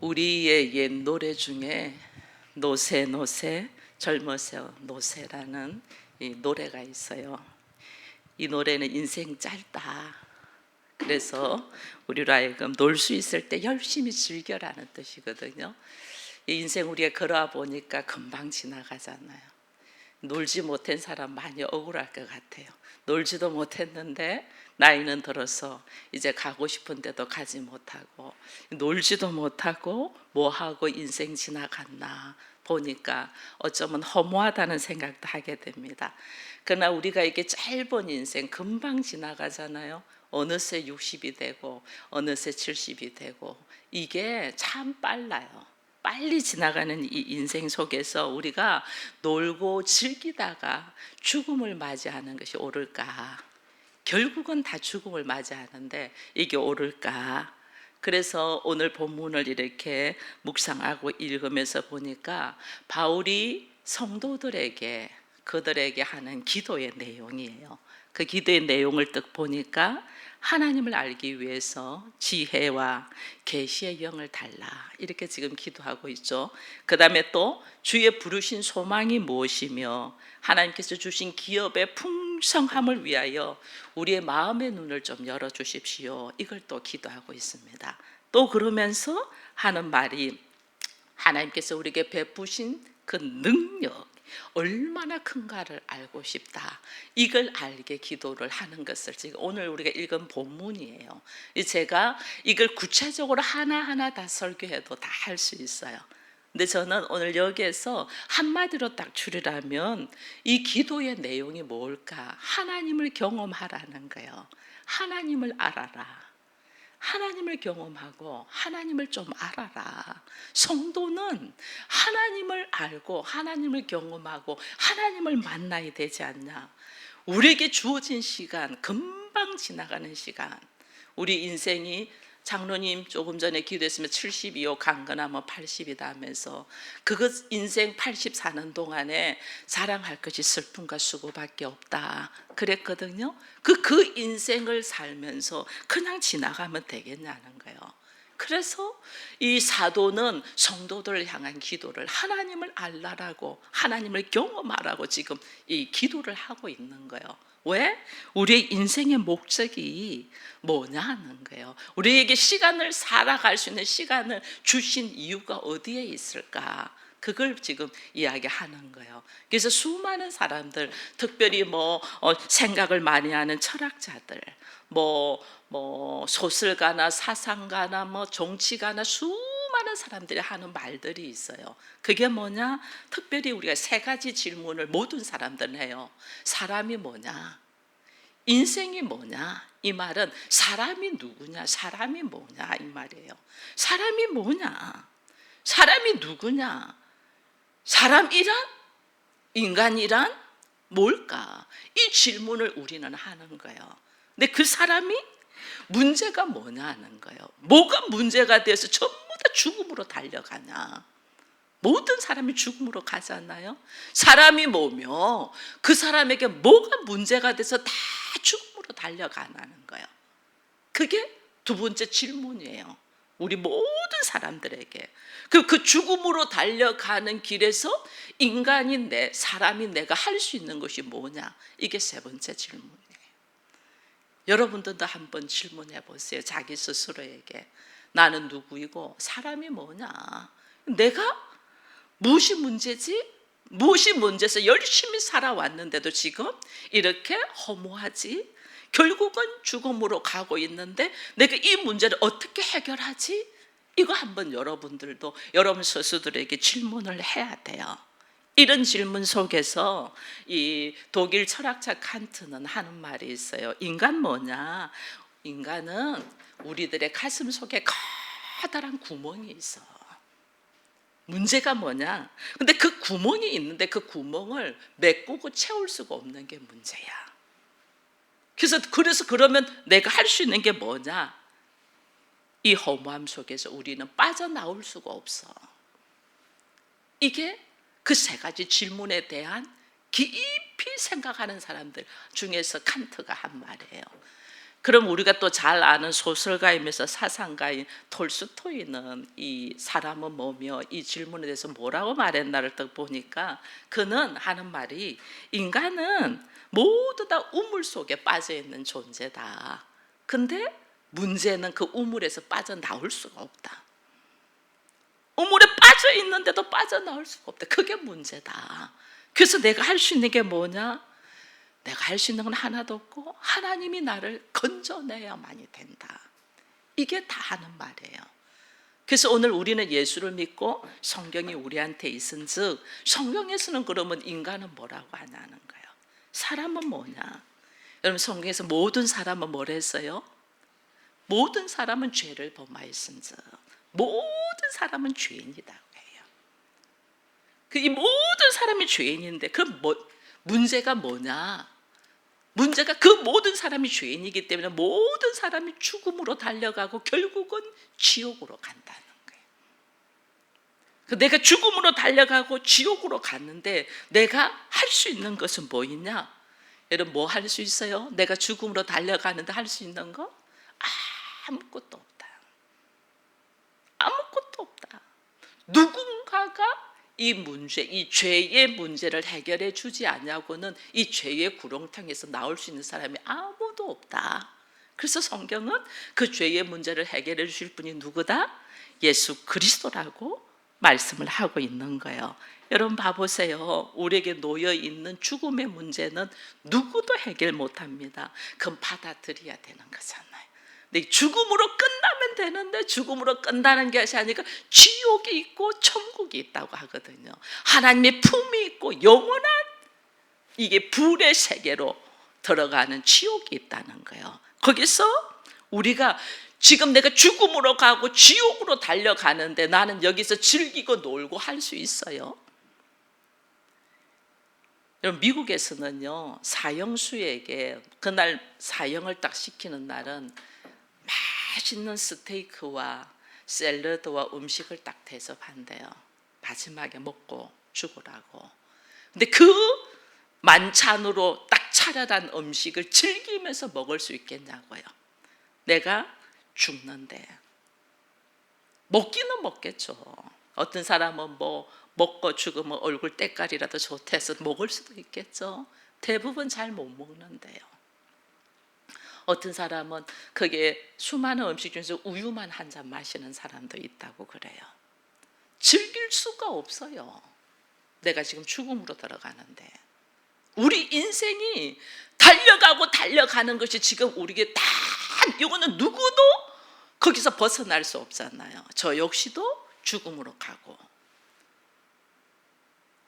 우리의 옛 노래 중에 노새 노새 젊어서 노새라는 이 노래가 있어요. 이 노래는 인생 짧다, 그래서 우리로 하여금 놀 수 있을 때 열심히 즐겨라는 뜻이거든요. 이 인생 우리가 걸어와 보니까 금방 지나가잖아요. 놀지 못한 사람 많이 억울할 것 같아요. 놀지도 못했는데 나이는 들어서 이제 가고 싶은 데도 가지 못하고 놀지도 못하고 뭐하고 인생 지나갔나 보니까 어쩌면 허무하다는 생각도 하게 됩니다. 그러나 우리가 이게 짧은 인생 금방 지나가잖아요. 어느새 60이 되고 어느새 70이 되고 이게 참 빨라요. 빨리 지나가는 이 인생 속에서 우리가 놀고 즐기다가 죽음을 맞이하는 것이 옳을까? 결국은 다 죽음을 맞이하는데 이게 옳을까? 그래서 오늘 본문을 이렇게 묵상하고 읽으면서 보니까 바울이 성도들에게 그들에게 하는 기도의 내용이에요. 그 기도의 내용을 딱 보니까 하나님을 알기 위해서 지혜와 계시의 영을 달라, 이렇게 지금 기도하고 있죠. 그 다음에 또 주의 부르신 소망이 무엇이며 하나님께서 주신 기업의 풍성함을 위하여 우리의 마음의 눈을 좀 열어주십시오, 이걸 또 기도하고 있습니다. 또 그러면서 하는 말이 하나님께서 우리에게 베푸신 그 능력 얼마나 큰가를 알고 싶다, 이걸 알게 기도를 하는 것을 지금 오늘 우리가 읽은 본문이에요. 제가 이걸 구체적으로 하나하나 다 설교해도 다 할 수 있어요. 근데 저는 오늘 여기에서 한마디로 딱 줄이라면 이 기도의 내용이 뭘까? 하나님을 경험하라는 거예요. 하나님을 알아라. 하나님을 경험하고 하나님을 좀 알아라. 성도는 하나님을 알고 하나님을 경험하고 하나님을 만나야 되지 않냐. 우리에게 주어진 시간, 금방 지나가는 시간. 우리 인생이 장로님 조금 전에 기도했으면 70이요 강건하면 뭐 80이다 하면서 그것 인생 80 사는 동안에 자랑할 것이 슬픔과 수고밖에 없다 그랬거든요. 그 인생을 살면서 그냥 지나가면 되겠냐는 거예요. 그래서 이 사도는 성도들을 향한 기도를 하나님을 알라라고 하나님을 경험하라고 지금 이 기도를 하고 있는 거예요. 왜? 우리의 인생의 목적이 뭐냐는 거예요. 우리에게 시간을 살아갈 수 있는 시간을 주신 이유가 어디에 있을까? 그걸 지금 이야기하는 거예요. 그래서 수많은 사람들, 특별히 생각을 많이 하는 철학자들, 소설가나 사상가나 정치가나 수많은 사람들이 하는 말들이 있어요. 그게 뭐냐? 특별히 우리가 세 가지 질문을 모든 사람들은 해요. 사람이 뭐냐? 인생이 뭐냐? 이 말은 사람이 누구냐? 사람이 뭐냐? 이 말이에요. 사람이 뭐냐? 사람이 누구냐? 사람이란? 인간이란? 뭘까? 이 질문을 우리는 하는 거예요. 근데 그 사람이 문제가 뭐냐는 거예요. 뭐가 문제가 돼서 전부 다 죽음으로 달려가냐? 모든 사람이 죽음으로 가잖아요. 사람이 뭐며 그 사람에게 뭐가 문제가 돼서 다 죽음으로 달려가는 거예요. 그게 두 번째 질문이에요. 우리 모든 사람들에게 그 죽음으로 달려가는 길에서 인간인 사람인 내가 할 수 있는 것이 뭐냐, 이게 세 번째 질문이에요. 여러분들도 한번 질문해 보세요. 자기 스스로에게 나는 누구이고 사람이 뭐냐, 내가 무엇이 문제지? 무엇이 문제에서 열심히 살아왔는데도 지금 이렇게 허무하지? 결국은 죽음으로 가고 있는데 내가 이 문제를 어떻게 해결하지? 이거 한번 여러분들도 여러분 스스로에게 질문을 해야 돼요. 이런 질문 속에서 이 독일 철학자 칸트는 하는 말이 있어요. 인간 뭐냐? 인간은 우리들의 가슴 속에 커다란 구멍이 있어. 문제가 뭐냐? 근데 그 구멍이 있는데 그 구멍을 메꾸고 채울 수가 없는 게 문제야. 그래서 그러면 내가 할 수 있는 게 뭐냐? 이 허무함 속에서 우리는 빠져나올 수가 없어. 이게 그 세 가지 질문에 대한 깊이 생각하는 사람들 중에서 칸트가 한 말이에요. 그럼 우리가 또 잘 아는 소설가이면서 사상가인 톨스토이는 이 사람은 뭐며 이 질문에 대해서 뭐라고 말했나를 딱 보니까 그는 하는 말이 인간은 모두 다 우물 속에 빠져 있는 존재다. 근데 문제는 그 우물에서 빠져나올 수가 없다. 우물에 빠져 있는데도 빠져나올 수가 없다. 그게 문제다. 그래서 내가 할 수 있는 게 뭐냐? 내가 할 수 있는 건 하나도 없고 하나님이 나를 건져내야만이 된다. 이게 다 하는 말이에요. 그래서 오늘 우리는 예수를 믿고 성경이 우리한테 있은즉 성경에서는 그러면 인간은 뭐라고 하냐는 거예요. 사람은 뭐냐? 여러분 성경에서 모든 사람은 뭐라 했어요? 모든 사람은 죄를 범하였은즉 모든 사람은 죄인이라고 해요. 이 모든 사람이 죄인인데 그럼 문제가 뭐냐? 문제가 그 모든 사람이 죄인이기 때문에 모든 사람이 죽음으로 달려가고 결국은 지옥으로 간다는 거예요. 내가 죽음으로 달려가고 지옥으로 갔는데 내가 할 수 있는 것은 뭐 있냐? 여러분 뭐 할 수 있어요? 내가 죽음으로 달려가는데 할 수 있는 거? 아무것도 없다. 아무것도 없다. 누군가가 이 문제, 이 죄의 문제를 해결해 주지 않냐고는 이 죄의 구렁텅이에서 나올 수 있는 사람이 아무도 없다. 그래서 성경은 그 죄의 문제를 해결해 주실 분이 누구다? 예수 그리스도라고 말씀을 하고 있는 거예요. 여러분 봐보세요. 우리에게 놓여 있는 죽음의 문제는 누구도 해결 못합니다. 그건 받아들여야 되는 거잖아요. 근데 죽음으로 끝나면 되는데 죽음으로 끝나는 것이 아니라 지옥이 있고 천국이 있다고 하거든요. 하나님의 품이 있고 영원한 이게 불의 세계로 들어가는 지옥이 있다는 거예요. 거기서 우리가 지금 내가 죽음으로 가고 지옥으로 달려가는데 나는 여기서 즐기고 놀고 할 수 있어요? 여러분 미국에서는요 사형수에게 그날 사형을 딱 시키는 날은 맛있는 스테이크와 샐러드와 음식을 딱 대접한대요. 마지막에 먹고 죽으라고. 근데 그 만찬으로 딱 차려단 음식을 즐기면서 먹을 수 있겠냐고요. 내가 죽는데 먹기는 먹겠죠. 어떤 사람은 뭐 먹고 죽으면 얼굴 때깔이라도 좋대서 먹을 수도 있겠죠. 대부분 잘 못 먹는데요. 어떤 사람은 그게 수많은 음식 중에서 우유만 한 잔 마시는 사람도 있다고 그래요. 즐길 수가 없어요. 내가 지금 죽음으로 들어가는데 우리 인생이 달려가고 달려가는 것이 지금 우리에게 다 이거는 누구도 거기서 벗어날 수 없잖아요. 저 역시도 죽음으로 가고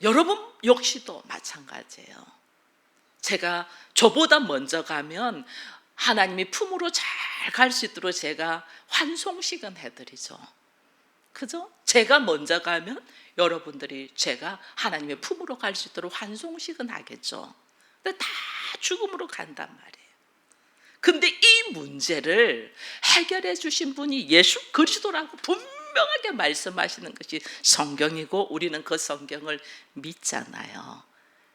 여러분 역시도 마찬가지예요. 제가 저보다 먼저 가면 하나님이 품으로 잘 갈 수 있도록 제가 환송식은 해드리죠. 그죠? 제가 먼저 가면 여러분들이 제가 하나님의 품으로 갈 수 있도록 환송식은 하겠죠. 근데 다 죽음으로 간단 말이에요. 근데 이 문제를 해결해 주신 분이 예수 그리스도라고 분명하게 말씀하시는 것이 성경이고 우리는 그 성경을 믿잖아요.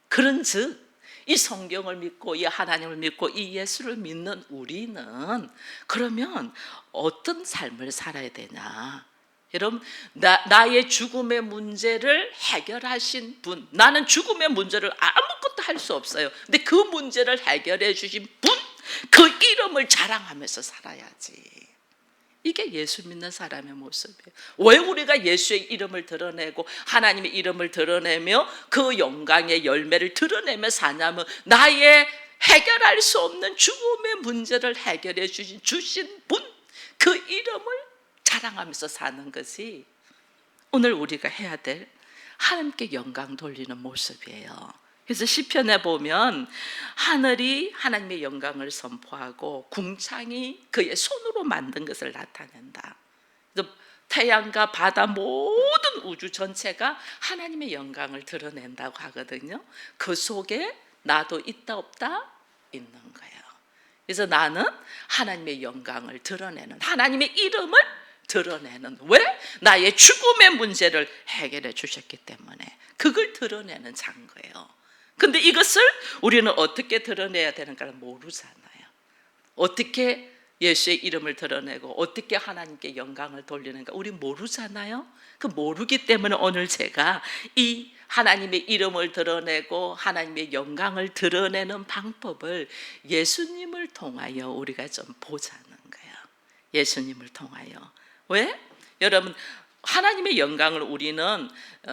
그런즉 이 성경을 믿고 이 하나님을 믿고 이 예수를 믿는 우리는 그러면 어떤 삶을 살아야 되냐? 여러분 나의 죽음의 문제를 해결하신 분, 나는 죽음의 문제를 아무것도 할 수 없어요. 근데 그 문제를 해결해 주신 분, 그 이름을 자랑하면서 살아야지. 이게 예수 믿는 사람의 모습이에요. 왜 우리가 예수의 이름을 드러내고 하나님의 이름을 드러내며 그 영광의 열매를 드러내며 사냐면 나의 해결할 수 없는 죽음의 문제를 해결해 주신 분, 그 이름을 자랑하면서 사는 것이 오늘 우리가 해야 될 하나님께 영광 돌리는 모습이에요. 그래서 시편에 보면 하늘이 하나님의 영광을 선포하고 궁창이 그의 손으로 만든 것을 나타낸다. 그래서 태양과 바다 모든 우주 전체가 하나님의 영광을 드러낸다고 하거든요. 그 속에 나도 있다 없다 있는 거예요. 그래서 나는 하나님의 영광을 드러내는, 하나님의 이름을 드러내는, 왜? 나의 죽음의 문제를 해결해 주셨기 때문에 그걸 드러내는 자인 거예요. 근데 이것을 우리는 어떻게 드러내야 되는가를 모르잖아요. 어떻게 예수의 이름을 드러내고 어떻게 하나님께 영광을 돌리는가 우리 모르잖아요. 그 모르기 때문에 오늘 제가 이 하나님의 이름을 드러내고 하나님의 영광을 드러내는 방법을 예수님을 통하여 우리가 좀 보자는 거예요. 예수님을 통하여. 왜? 여러분, 하나님의 영광을 우리는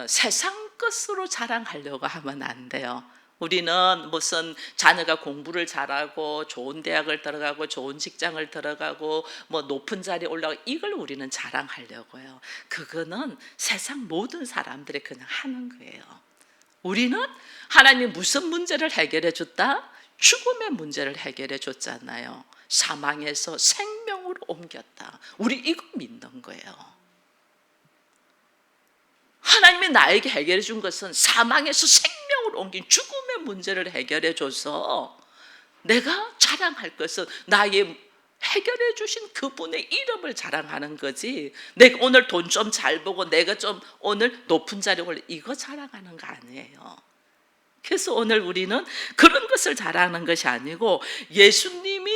세상 것으로 자랑하려고 하면 안 돼요. 우리는 무슨 자녀가 공부를 잘하고 좋은 대학을 들어가고 좋은 직장을 들어가고 뭐 높은 자리에 올라가고 이걸 우리는 자랑하려고요. 그거는 세상 모든 사람들이 그냥 하는 거예요. 우리는 하나님이 무슨 문제를 해결해 줬다? 죽음의 문제를 해결해 줬잖아요. 사망에서 생명으로 옮겼다. 우리 이거 믿는 거예요. 하나님이 나에게 해결해 준 것은 사망에서 생명으로 옮긴 죽음의 문제를 해결해 줘서 내가 자랑할 것은 나의 해결해 주신 그분의 이름을 자랑하는 거지. 내가 오늘 돈 좀 잘 보고 내가 좀 오늘 높은 자리에 올라 이거 자랑하는 거 아니에요. 그래서 오늘 우리는 그런 것을 자랑하는 것이 아니고 예수님이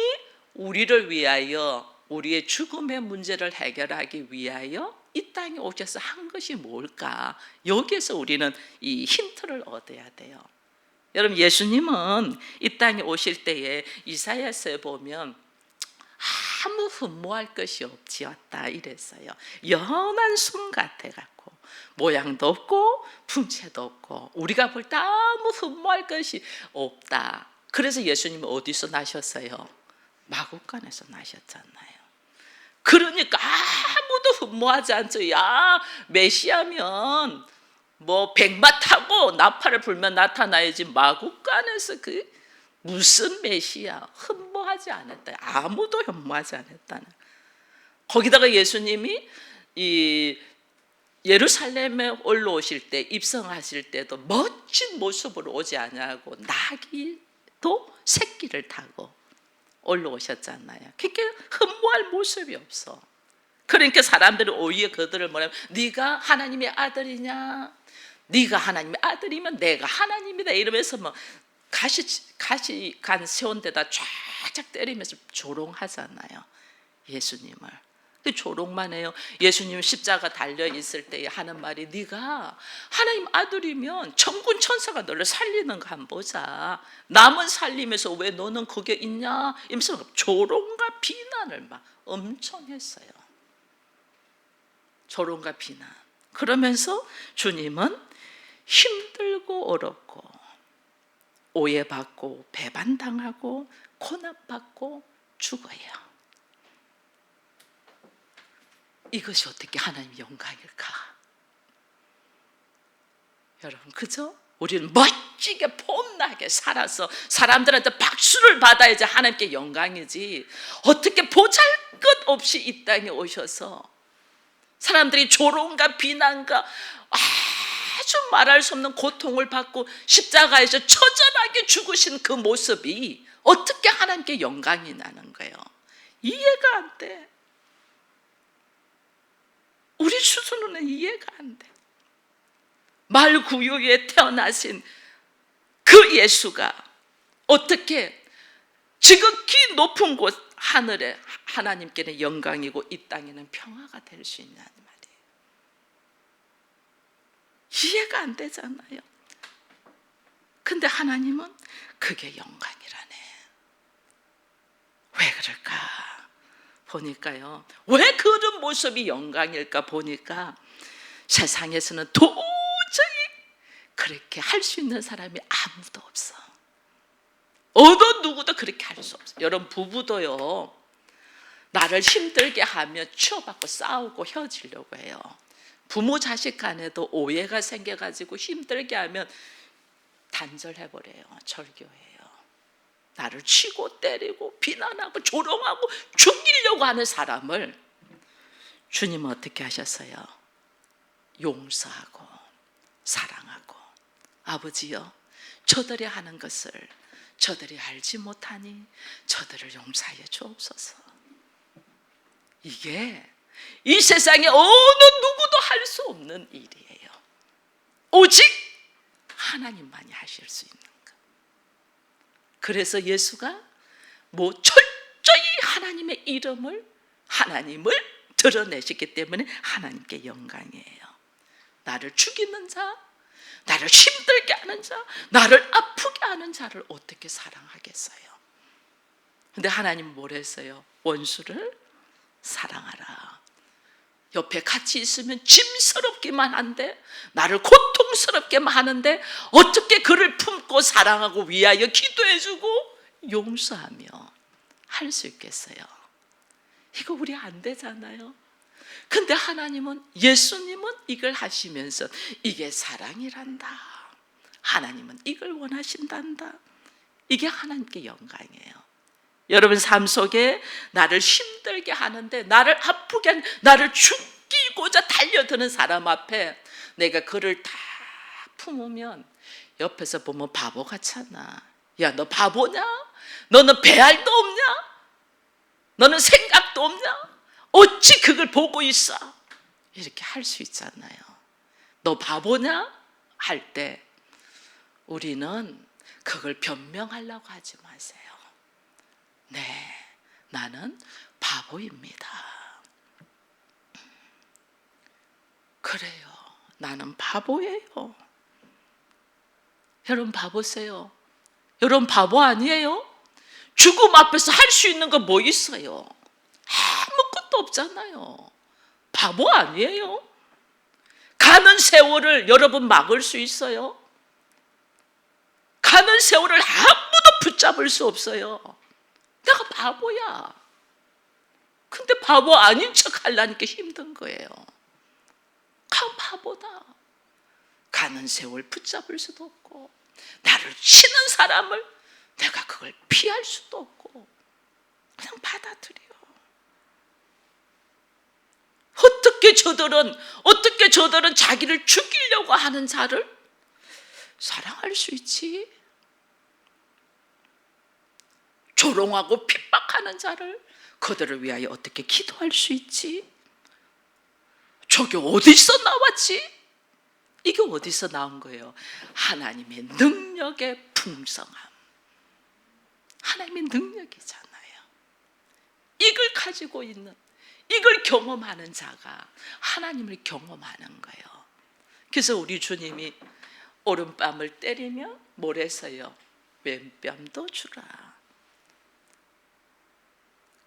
우리를 위하여 우리의 죽음의 문제를 해결하기 위하여 이 땅에 오셔서 한 것이 뭘까? 여기에서 우리는 이 힌트를 얻어야 돼요. 여러분, 예수님은 이 땅에 오실 때에 이사야서에 보면 아무 흠모할 것이 없지었다 이랬어요. 연한 순 같아갖고 모양도 없고 품체도 없고 우리가 볼 때 아무 흠모할 것이 없다. 그래서 예수님은 어디서 나셨어요? 마구간에서 나셨잖아요. 그러니까 아무도 흠모하지 않죠. 야, 메시아면 뭐 백마 타고 나팔을 불면 나타나야지. 마구간에서 그 무슨 메시아 흠모하지 않았다. 아무도 흠모하지 않았다는. 거기다가 예수님이 이 예루살렘에 올라오실 때 입성하실 때도 멋진 모습으로 오지 않냐고 나귀도 새끼를 타고 올라오셨잖아요. 그렇게 흠모할 모습이 없어. 그러니까 사람들은 오히려 그들을 뭐냐면 네가 하나님의 아들이냐? 네가 하나님의 아들이면 내가 하나님이다 이러면서 뭐 가시간 세운 데다 쫙쫙 때리면서 조롱하잖아요. 예수님을. 그 조롱만 해요. 예수님 십자가 달려 있을 때 하는 말이 네가 하나님 아들이면 천군 천사가 너를 살리는 거 한번 보자. 남은 살리면서 왜 너는 거기에 있냐? 이러면서 조롱과 비난을 막 엄청 했어요. 조롱과 비난. 그러면서 주님은 힘들고 어렵고 오해받고 배반당하고 고난받고 죽어요. 이것이 어떻게 하나님의 영광일까? 여러분, 그죠? 우리는 멋지게 폼나게 살아서 사람들한테 박수를 받아야지 하나님께 영광이지. 어떻게 보잘것없이 이 땅에 오셔서 사람들이 조롱과 비난과 아주 말할 수 없는 고통을 받고 십자가에서 처절하게 죽으신 그 모습이 어떻게 하나님께 영광이 나는 거예요? 이해가 안 돼. 우리 수준으로는 이해가 안 돼. 말구유에 태어나신 그 예수가 어떻게 지극히 높은 곳 하늘에 하나님께는 영광이고 이 땅에는 평화가 될 수 있냐는 말이에요. 이해가 안 되잖아요. 근데 하나님은 그게 영광이라네. 왜 그럴까? 보니까요. 왜 그런 모습이 영광일까 보니까 세상에서는 도저히 그렇게 할 수 있는 사람이 아무도 없어. 어느 누구도 그렇게 할 수 없어. 여러분, 부부도요. 나를 힘들게 하면 치워받고 싸우고 헤어지려고 해요. 부모 자식 간에도 오해가 생겨가지고 힘들게 하면 단절해버려요. 절교해요. 나를 치고 때리고 비난하고 조롱하고 죽이려고 하는 사람을 주님은 어떻게 하셨어요? 용서하고 사랑하고 아버지여 저들이 하는 것을 저들이 알지 못하니 저들을 용서하여 주옵소서. 이게 이 세상에 어느 누구도 할 수 없는 일이에요. 오직 하나님만이 하실 수 있는 것. 그래서 예수가 뭐 철저히 하나님의 이름을, 하나님을 드러내셨기 때문에 하나님께 영광이에요. 나를 죽이는 자, 나를 힘들게 하는 자, 나를 아프게 하는 자를 어떻게 사랑하겠어요? 근데 하나님은 뭘 했어요? 원수를 사랑하라. 옆에 같이 있으면 짐스럽기만 한데, 나를 고통스럽게만 하는데 어떻게 그를 품고 사랑하고 위하여 기도해주고 용서하며 할 수 있겠어요? 이거 우리 안 되잖아요. 근데 하나님은, 예수님은 이걸 하시면서 이게 사랑이란다, 하나님은 이걸 원하신단다. 이게 하나님께 영광이에요. 여러분 삶 속에 나를 힘들게 하는데, 나를 아프게 하는, 나를 죽이고자 달려드는 사람 앞에 내가 그를 다 품으면 옆에서 보면 바보 같잖아. 야, 너 바보냐? 너는 배알도 없냐? 너는 생각도 없냐? 어찌 그걸 보고 있어? 이렇게 할 수 있잖아요. 너 바보냐? 할 때 우리는 그걸 변명하려고 하지 마세요. 네, 나는 바보입니다. 그래요, 나는 바보예요. 여러분 바보세요? 여러분 바보 아니에요? 죽음 앞에서 할 수 있는 거 뭐 있어요? 아무것도 없잖아요. 바보 아니에요? 가는 세월을 여러분 막을 수 있어요? 가는 세월을 아무도 붙잡을 수 없어요. 내가 바보야. 근데 바보 아닌 척 하려니까 힘든 거예요. 바보다. 가는 세월 붙잡을 수도 없고, 나를 치는 사람을 내가 그걸 피할 수도 없고, 그냥 받아들여. 어떻게 저들은 자기를 죽이려고 하는 자를 사랑할 수 있지? 조롱하고 핍박하는 자를, 그들을 위하여 어떻게 기도할 수 있지? 저게 어디서 나왔지? 이게 어디서 나온 거예요? 하나님의 능력의 풍성함. 하나님의 능력이잖아요. 이걸 가지고 있는, 이걸 경험하는 자가 하나님을 경험하는 거예요. 그래서 우리 주님이 오른뺨을 때리며 뭘 했어요? 왼뺨도 주라.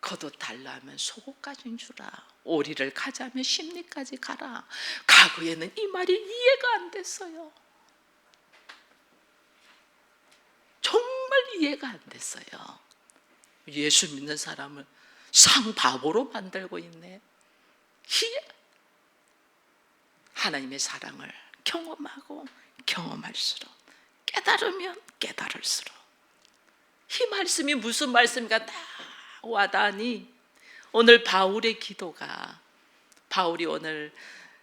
겉옷 달라면 속옷까지 주라. 오리를 가자면 심리까지 가라. 과거에는 이 말이 이해가 안 됐어요. 정말 이해가 안 됐어요. 예수 믿는 사람을 상바보로 만들고 있네. 하나님의 사랑을 경험하고 경험할수록, 깨달으면 깨달을수록, 이 말씀이 무슨 말씀인가 다 와닿으니, 오늘 바울의 기도가, 바울이 오늘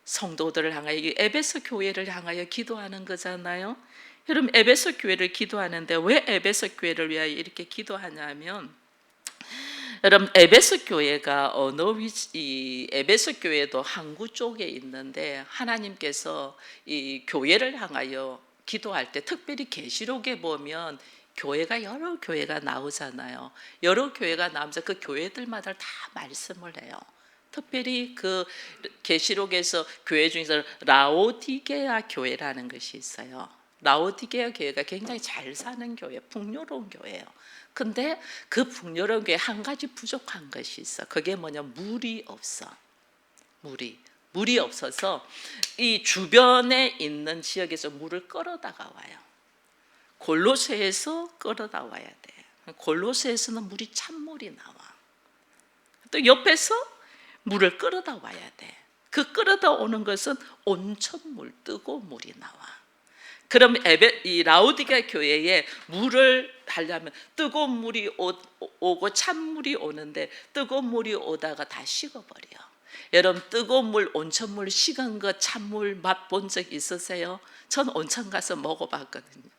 성도들을 향하여, 에베소 교회를 향하여 기도하는 거잖아요. 여러분 에베소 교회를 기도하는데 왜 에베소 교회를 위하여 이렇게 기도하냐면, 여러분 에베소 교회가 어느 위치, 에베소 교회도 항구 쪽에 있는데, 하나님께서 이 교회를 향하여 기도할 때, 특별히 계시록에 보면 교회가 여러 교회가 나오잖아요. 여러 교회가 나오면서 그 교회들마다 다 말씀을 해요. 특별히 그 계시록에서 교회 중에서 라오디게아 교회라는 것이 있어요. 라오디게아 교회가 굉장히 잘 사는 교회, 풍요로운 교회예요. 근데 그 풍요로운 교회에 한 가지 부족한 것이 있어. 그게 뭐냐, 물이 없어. 물이 없어서 이 주변에 있는 지역에서 물을 끌어다가 와요. 골로새에서 끌어다 와야 돼. 골로새에서는 물이 찬물이 나와. 또 옆에서 물을 끌어다 와야 돼. 그 끌어다 오는 것은 온천물, 뜨거운 물이 나와. 그럼 이 라오디게아 교회에 물을 하려면 뜨거운 물이 오고 찬물이 오는데, 뜨거운 물이 오다가 다 식어버려. 여러분 뜨거운 물, 온천물 식은 거, 찬물 맛본 적 있으세요? 전 온천 가서 먹어봤거든요.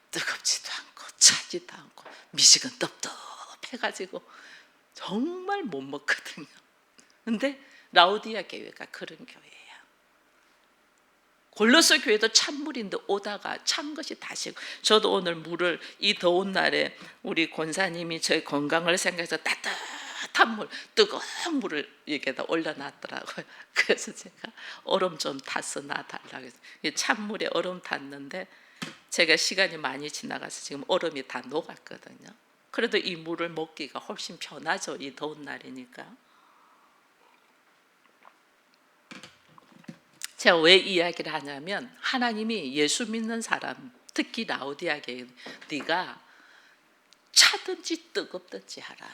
뜨겁지도 않고 차지도 않고 미식은 떡떡해가지고 정말 못 먹거든요. 근데 라오디게아 교회가 그런 교회예요. 골로새 교회도 찬물인데 오다가 찬 것이 다시. 저도 오늘 물을 이 더운 날에 우리 권사님이 저의 건강을 생각해서 따뜻한 물, 뜨거운 물을 여기에다 올려놨더라고요. 그래서 제가 얼음 좀 타서 놔달라고 해서 찬물에 얼음 탔는데 제가 시간이 많이 지나가서 지금 얼음이 다 녹았거든요. 그래도 이 물을 먹기가 훨씬 편하죠. 이 더운 날이니까. 제가 왜 이야기를 하냐면 하나님이 예수 믿는 사람, 특히 라우디아게 네가 차든지 뜨겁든지 하라.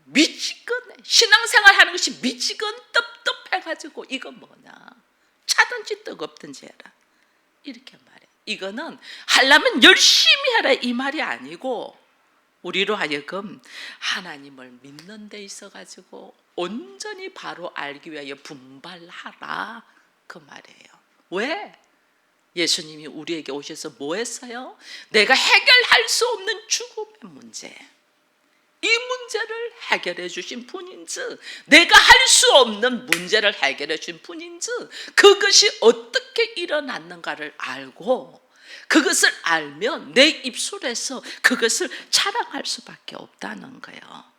미치겠네. 신앙생활 하는 것이 미치건 떳떳해가지고 이건 뭐냐. 차든지 뜨겁든지 해라. 이렇게 말해. 이거는 하려면 열심히 하라 이 말이 아니고 우리로 하여금 하나님을 믿는 데 있어가지고 온전히 바로 알기 위하여 분발하라. 그 말이에요. 왜? 예수님이 우리에게 오셔서 뭐 했어요? 내가 해결할 수 없는 죽음의 문제, 이 문제를 해결해 주신 분인즉, 내가 할 수 없는 문제를 해결해 주신 분인즉 그것이 어떻게 일어났는가를 알고 그것을 알면 내 입술에서 그것을 자랑할 수밖에 없다는 거예요.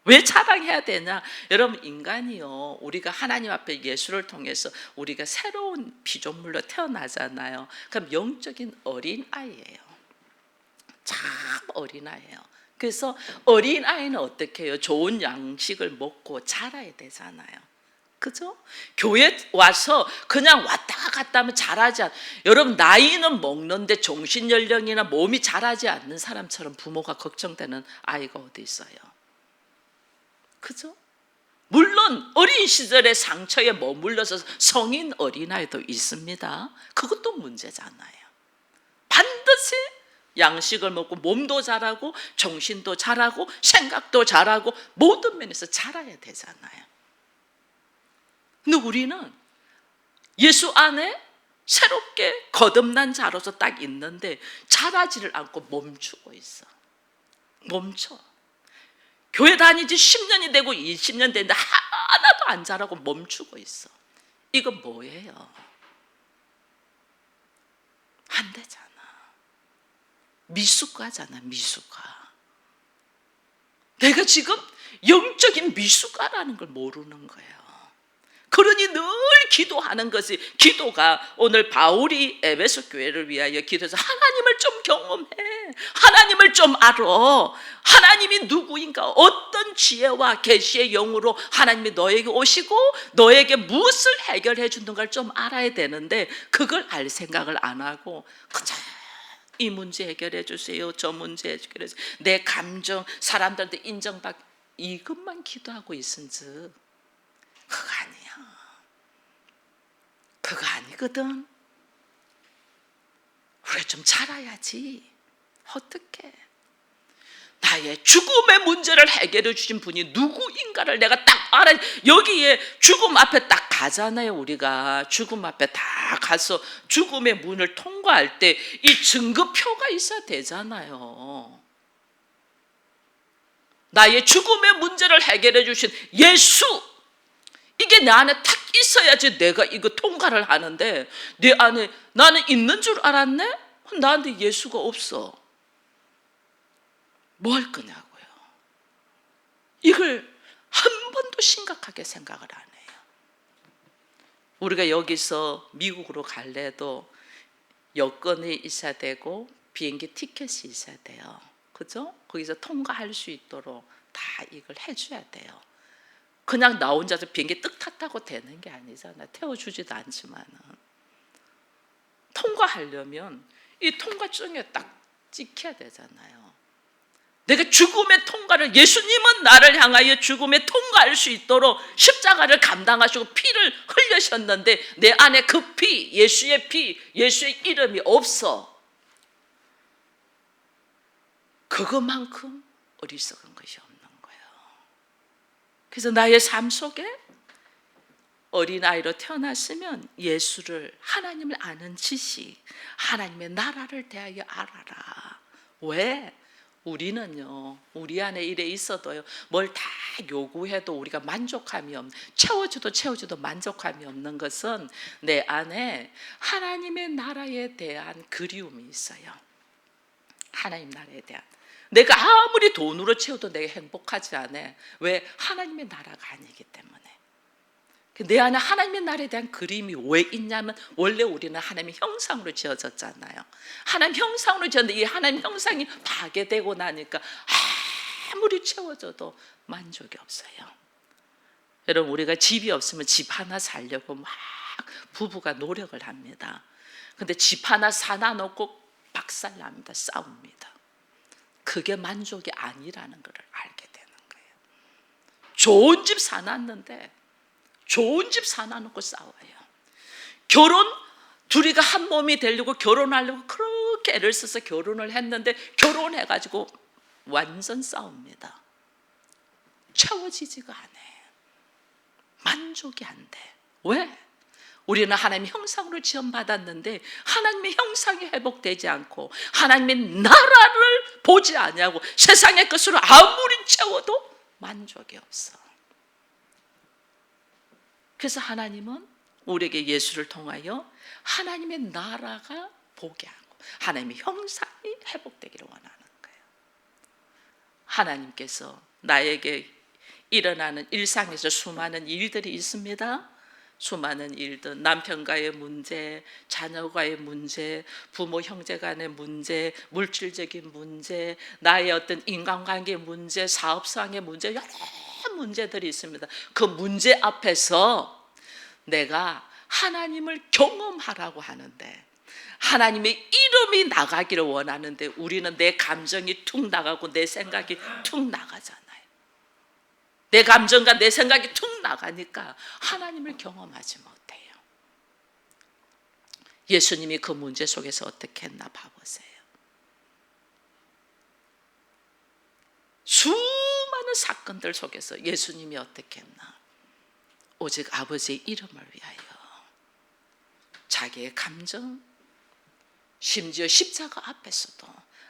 왜 자랑해야 되냐? 여러분, 인간이요, 우리가 하나님 앞에 예수를 통해서 우리가 새로운 피조물로 태어나잖아요. 그럼 영적인 어린아이예요. 참 어린아이예요. 그래서 어린아이는 어떻게 해요? 좋은 양식을 먹고 자라야 되잖아요. 그죠? 교회 와서 그냥 왔다 갔다 하면 자라지 않아요. 여러분, 나이는 먹는데 정신연령이나 몸이 자라지 않는 사람처럼 부모가 걱정되는 아이가 어디 있어요? 그죠? 물론 어린 시절의 상처에 머물러서 성인 어린아이도 있습니다. 그것도 문제잖아요. 반드시 양식을 먹고 몸도 자라고 정신도 자라고 생각도 자라고 모든 면에서 자라야 되잖아요. 근데 우리는 예수 안에 새롭게 거듭난 자로서 딱 있는데 자라지를 않고 멈추고 있어. 멈춰. 교회 다니지 10년이 되고 20년 됐는데 하나도 안 자라고 멈추고 있어. 이건 뭐예요? 안 되잖아. 미숙가잖아, 미숙가. 내가 지금 영적인 미숙가라는 걸 모르는 거예요. 그러니 늘 기도하는 것이, 기도가 오늘 바울이 에베소 교회를 위하여 기도해서 하나님을 좀 경험해, 하나님을 좀 알아, 하나님이 누구인가, 어떤 지혜와 계시의 영으로 하나님이 너에게 오시고 너에게 무엇을 해결해 주는가를 좀 알아야 되는데 그걸 알 생각을 안 하고 그저 이 문제 해결해 주세요, 저 문제 해결해 주세요, 내 감정 사람들한테 인정받, 이것만 기도하고 있은즉 그거 아니야. 그거 아니거든. 우리가 좀 자라야지. 어떻게? 나의 죽음의 문제를 해결해 주신 분이 누구인가를 내가 딱 알아야. 여기에 죽음 앞에 딱 가잖아요. 우리가 죽음 앞에 다 가서 죽음의 문을 통과할 때 이 증거표가 있어야 되잖아요. 나의 죽음의 문제를 해결해 주신 예수, 이게 내 안에 탁 있어야지 내가 이거 통과를 하는데 내 안에 나는 있는 줄 알았네? 나한테 예수가 없어. 뭐 할 거냐고요. 이걸 한 번도 심각하게 생각을 안 해요. 우리가 여기서 미국으로 갈래도 여권이 있어야 되고 비행기 티켓이 있어야 돼요. 그죠? 거기서 통과할 수 있도록 다 이걸 해줘야 돼요. 그냥 나 혼자서 비행기 뜩 탔다고 되는 게 아니잖아. 태워주지도 않지만은. 통과하려면 이 통과증에 딱 찍혀야 되잖아요. 내가 죽음의 통과를, 예수님은 나를 향하여 죽음에 통과할 수 있도록 십자가를 감당하시고 피를 흘리셨는데 내 안에 그 피, 예수의 피, 예수의 이름이 없어. 그것만큼 어리석은 것이 없는 거예요. 그래서 나의 삶 속에 어린아이로 태어났으면 예수를, 하나님을 아는 지식, 하나님의 나라를 대하여 알아라. 왜? 우리는요, 우리 안에 일에 있어도요, 뭘 다 요구해도 우리가 만족함이 없는, 채워줘도 만족함이 없는 것은 내 안에 하나님의 나라에 대한 그리움이 있어요. 하나님 나라에 대한. 내가 아무리 돈으로 채워도 내가 행복하지 않아. 왜? 하나님의 나라가 아니기 때문에. 내 안에 하나님의 나라에 대한 그림이 왜 있냐면, 원래 우리는 하나님의 형상으로 지어졌잖아요. 하나님 형상으로 지었는데 이 하나님 형상이 파괴되고 나니까 아무리 채워줘도 만족이 없어요. 여러분, 우리가 집이 없으면 집 하나 살려고 막 부부가 노력을 합니다. 근데 집 하나 사놔 놓고 박살납니다. 싸웁니다. 그게 만족이 아니라는 것을 알게 되는 거예요. 좋은 집 사놨는데, 좋은 집 사놔놓고 싸워요. 결혼, 둘이가 한 몸이 되려고 결혼하려고 그렇게 애를 써서 결혼을 했는데, 결혼해가지고 완전 싸웁니다. 채워지지가 않아. 만족이 안 돼. 왜? 우리는 하나님의 형상으로 지원받았는데 하나님의 형상이 회복되지 않고 하나님의 나라를 보지 아니하고 세상의 것으로 아무리 채워도 만족이 없어. 그래서 하나님은 우리에게 예수를 통하여 하나님의 나라가 보게 하고 하나님의 형상이 회복되기를 원하는 거예요. 하나님께서 나에게 일어나는 일상에서 수많은 일들이 있습니다. 수많은 일들, 남편과의 문제, 자녀과의 문제, 부모 형제 간의 문제, 물질적인 문제, 나의 어떤 인간관계 문제, 사업상의 문제, 여러 문제들이 있습니다. 그 문제 앞에서 내가 하나님을 경험하라고 하는데, 하나님의 이름이 나가기를 원하는데 우리는 내 감정이 툭 나가고 내 생각이 툭 나가잖아요. 내 감정과 내 생각이 툭 나가니까 하나님을 경험하지 못해요. 예수님이 그 문제 속에서 어떻게 했나 봐보세요. 수많은 사건들 속에서 예수님이 어떻게 했나? 오직 아버지의 이름을 위하여 자기의 감정, 심지어 십자가 앞에서도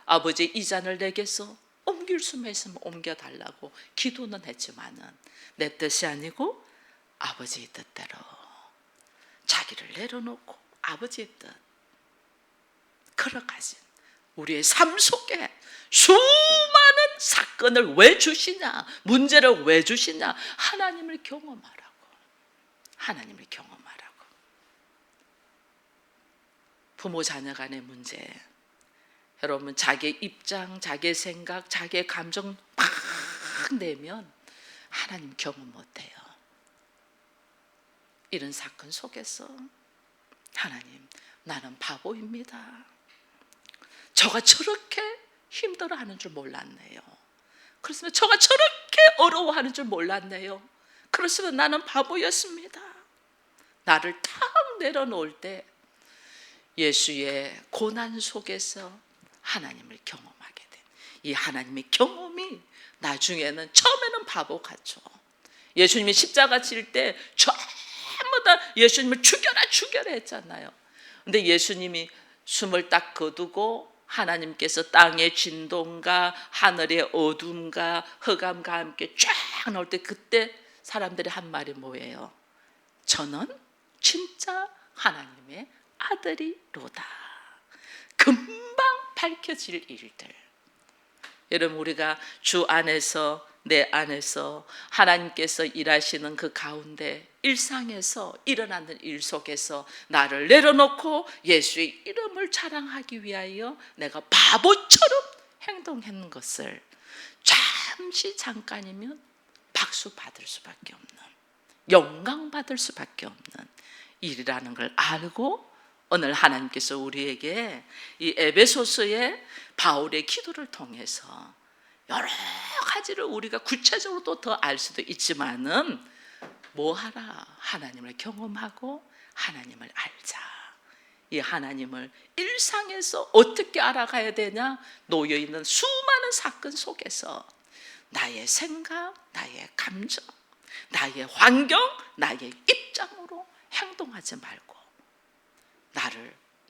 아버지의 이 잔을 내게서 옮길 수만 있으면 옮겨달라고 기도는 했지만은 내 뜻이 아니고 아버지의 뜻대로 자기를 내려놓고 아버지의 뜻 걸어가신 우리의 삶 속에 수많은 사건을 왜 주시냐, 문제를 왜 주시냐, 하나님을 경험하라고. 하나님을 경험하라고. 부모 자녀 간의 문제, 여러분 자기의 입장, 자기의 생각, 자기의 감정 막 내면 하나님 경험 못해요. 이런 사건 속에서 하나님, 나는 바보입니다. 저가 저렇게 힘들어하는 줄 몰랐네요. 그렇습니다. 저가 저렇게 어려워하는 줄 몰랐네요. 그렇습니다. 나는 바보였습니다. 나를 탁 내려놓을 때 예수의 고난 속에서 하나님을 경험하게 된 이 하나님의 경험이 나중에는, 처음에는 바보 같죠. 예수님이 십자가 칠 때 전부 다 예수님을 죽여라 했잖아요. 근데 예수님이 숨을 딱 거두고 하나님께서 땅의 진동과 하늘의 어둠과 흑암과 함께 쫙 나올 때, 그때 사람들이 한 말이 뭐예요? 저는 진짜 하나님의 아들이로다. 금방 밝혀질 일들. 여러분, 우리가 주 안에서, 내 안에서 하나님께서 일하시는 그 가운데 일상에서 일어나는 일 속에서 나를 내려놓고 예수의 이름을 자랑하기 위하여 내가 바보처럼 행동하는 것을 잠깐이면 박수 받을 수밖에 없는, 영광 받을 수밖에 없는 일이라는 걸 알고, 오늘 하나님께서 우리에게 이 에베소서의 바울의 기도를 통해서 여러 가지를 우리가 구체적으로 또 더 알 수도 있지만은 뭐 하라? 하나님을 경험하고 하나님을 알자. 이 하나님을 일상에서 어떻게 알아가야 되냐? 놓여있는 수많은 사건 속에서 나의 생각, 나의 감정, 나의 환경, 나의 입장으로 행동하지 말고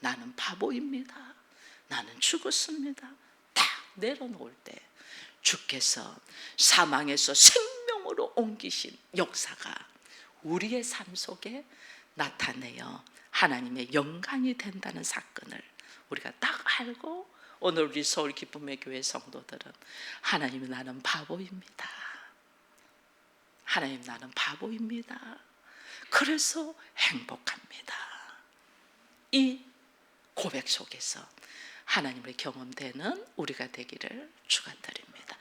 나는 바보입니다, 나는 죽었습니다, 딱 내려놓을 때 주께서 사망에서 생명으로 옮기신 역사가 우리의 삶 속에 나타내어 하나님의 영광이 된다는 사건을 우리가 딱 알고, 오늘 우리 서울 기쁨의 교회 성도들은 하나님, 나는 바보입니다. 하나님, 나는 바보입니다. 그래서 행복합니다. 이 고백 속에서 하나님을 경험되는 우리가 되기를 축원드립니다.